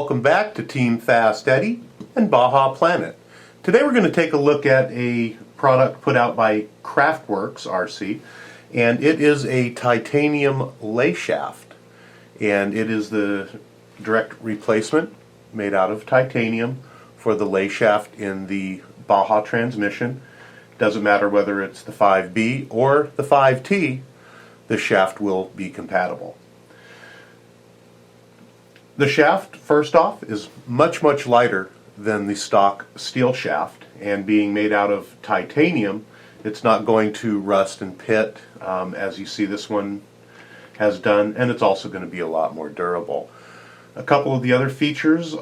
welcome back to Team FastEddy and Baja Planet. Today we're going to take a look at a product put out by CraftWerks RC, and it is a titanium layshaft, and it is the direct replacement made out of titanium for the layshaft in the Baja transmission. Doesn't matter whether it's the 5B or the 5T, the shaft will be compatible. The shaft, first off, is much lighter than the stock steel shaft, and being made out of titanium, it's not going to rust and pit as you see this one has done, and it's also going to be a lot more durable. A couple of the other features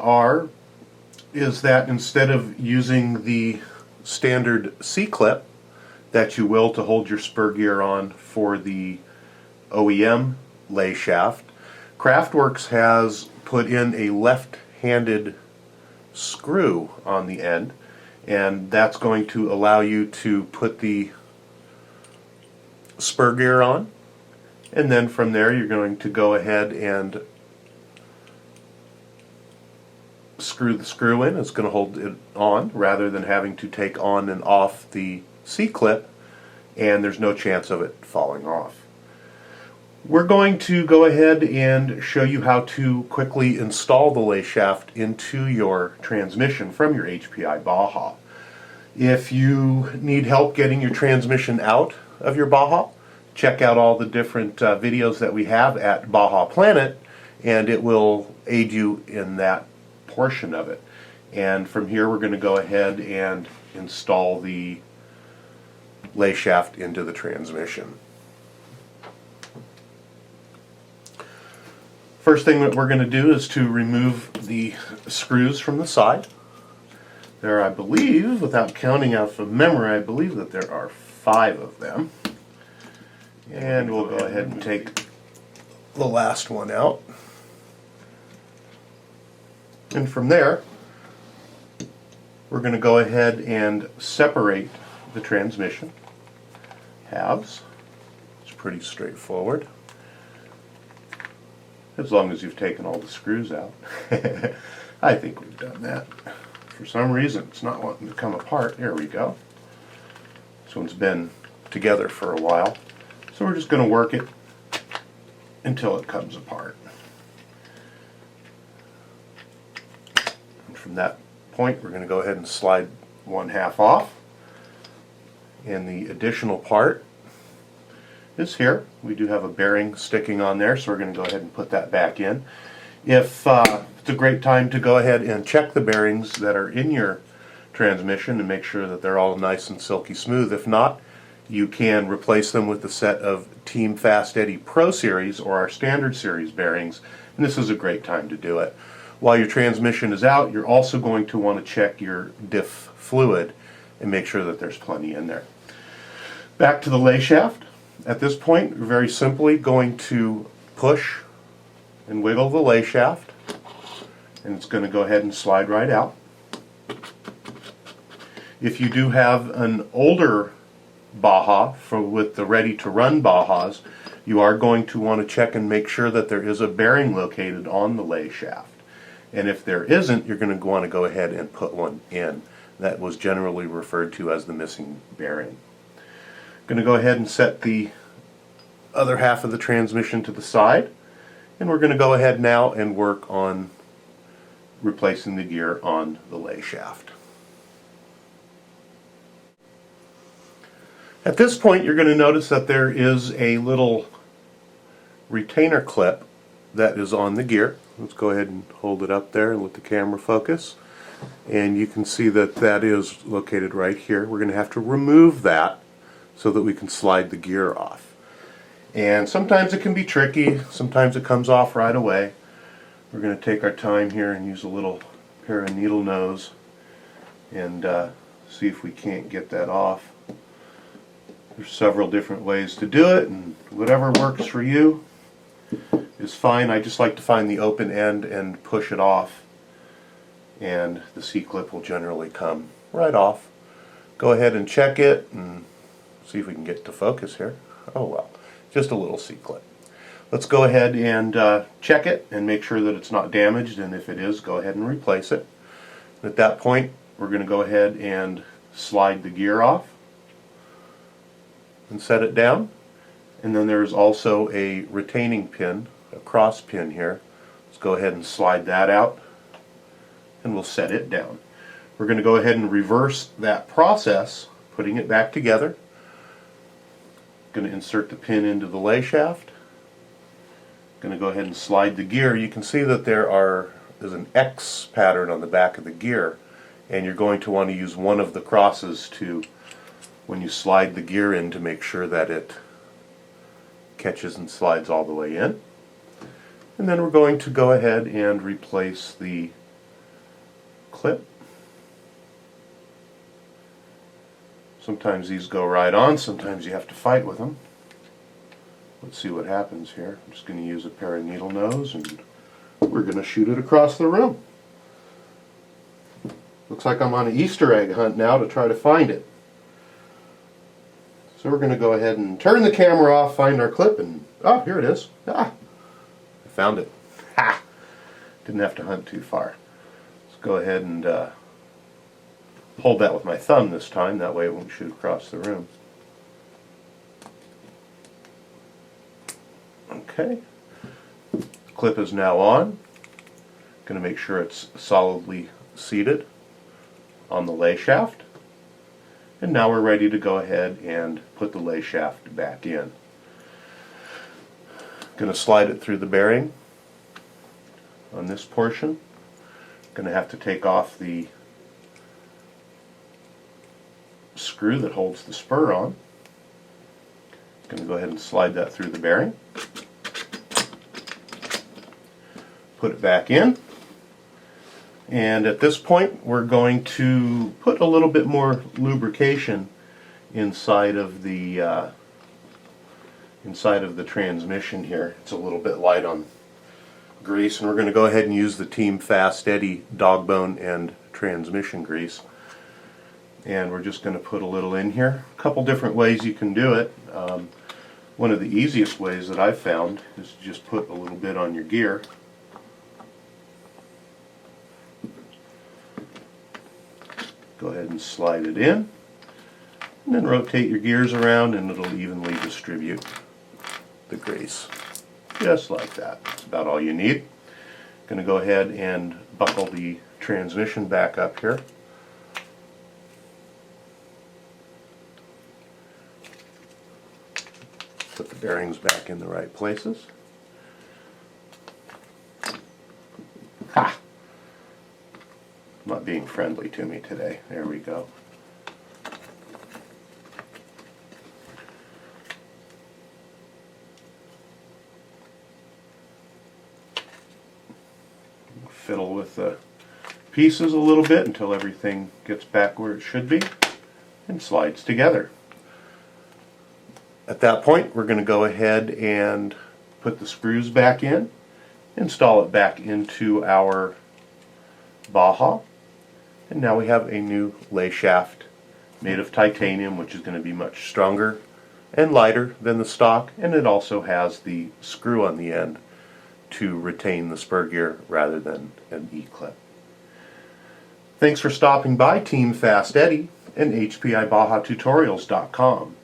is that instead of using the standard C-clip that you will to hold your spur gear on for the OEM lay shaft, CraftWerks has put in a left-handed screw on the end, and that's going to allow you to put the spur gear on, and then from there you're going to go ahead and screw the screw in. It's going to hold it on rather than having to take on and off the C-clip, and there's no chance of it falling off. We're going to go ahead and show you how to quickly install the layshaft into your transmission from your HPI Baja. If you need help getting your transmission out of your Baja, check out all the different videos that we have at Baja Planet, and it will aid you in that portion of it. And from here we're going to go ahead and install the layshaft into the transmission. First thing that we're going to do is to remove the screws from the side. There, I believe, without counting out from memory, I believe that there are 5 of them. And we'll go ahead and take the last one out. And from there, we're going to go ahead and separate the transmission halves. It's pretty straightforward, as long as you've taken all the screws out. I think we've done that. For some reason it's not wanting to come apart. There we go. This one's been together for a while, so we're just going to work it until it comes apart. And from that point we're going to go ahead and slide 1/2 off, and the additional part is here. We do have a bearing sticking on there, so we're going to go ahead and put that back in. If it's a great time to go ahead and check the bearings that are in your transmission and make sure that they're all nice and silky smooth. If not, you can replace them with a set of Team FastEddy Pro Series or our Standard Series bearings, and this is a great time to do it. While your transmission is out, you're also going to want to check your diff fluid and make sure that there's plenty in there. Back to the layshaft. At this point, we're very simply going to push and wiggle the layshaft, and it's going to go ahead and slide right out. If you do have an older Baja with the ready-to-run Bajas, you are going to want to check and make sure that there is a bearing located on the layshaft. And if there isn't, you're going to want to go ahead and put one in. That was generally referred to as the missing bearing. Going to go ahead and set the other half of the transmission to the side, and we're going to go ahead now and work on replacing the gear on the layshaft. At this point you're going to notice that there is a little retainer clip that is on the gear. Let's go ahead and hold it up there and let the camera focus, and you can see that that is located right here. We're going to have to remove that so that we can slide the gear off. And sometimes it can be tricky, sometimes it comes off right away. We're going to take our time here and use a little pair of needle nose and see if we can't get that off. There's several different ways to do it, and whatever works for you is fine. I just like to find the open end and push it off, and the C-clip will generally come right off. Go ahead and check it and see if we can get to focus here. Oh well, just a little C-clip. Let's go ahead and check it and make sure that it's not damaged, and if it is, go ahead and replace it. At that point, we're going to go ahead and slide the gear off and set it down. And then there's also a retaining pin, a cross pin here. Let's go ahead and slide that out and we'll set it down. We're going to go ahead and reverse that process, putting it back together. Going to insert the pin into the lay shaft. Going to go ahead and slide the gear. You can see that there's an X pattern on the back of the gear, and you're going to want to use one of the crosses to, when you slide the gear in, to make sure that it catches and slides all the way in. And then we're going to go ahead and replace the clip. Sometimes these go right on, sometimes you have to fight with them. Let's see what happens here. I'm just going to use a pair of needle nose and we're going to shoot it across the room. Looks like I'm on an Easter egg hunt now to try to find it. So we're going to go ahead and turn the camera off, find our clip, and oh, here it is. Ah, I found it. Ha! Didn't have to hunt too far. Let's go ahead and hold that with my thumb this time, that way it won't shoot across the room. Okay, the clip is now on. Going to make sure it's solidly seated on the lay shaft. And now we're ready to go ahead and put the lay shaft back in. Going to slide it through the bearing on this portion. Going to have to take off the screw that holds the spur on. Going to go ahead and slide that through the bearing. Put it back in. And at this point we're going to put a little bit more lubrication inside of the transmission here. It's a little bit light on grease, and we're going to go ahead and use the Team FastEddy dog bone and transmission grease. And we're just going to put a little in here. A couple different ways you can do it. One of the easiest ways that I've found is to just put a little bit on your gear. Go ahead and slide it in, and then rotate your gears around and it'll evenly distribute the grease. Just like that. That's about all you need. Going to go ahead and buckle the transmission back up here. Put the bearings back in the right places. Ha! Not being friendly to me today. There we go. Fiddle with the pieces a little bit until everything gets back where it should be and slides together. At that point, we're going to go ahead and put the screws back in, install it back into our Baja. And now we have a new lay shaft made of titanium, which is going to be much stronger and lighter than the stock, and it also has the screw on the end to retain the spur gear rather than an E-clip. Thanks for stopping by, Team FastEddy and HPIBajaTutorials.com.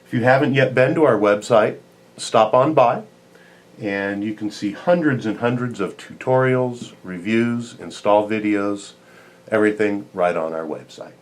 If you haven't yet been to our website, stop on by and you can see hundreds and hundreds of tutorials, reviews, install videos, everything right on our website.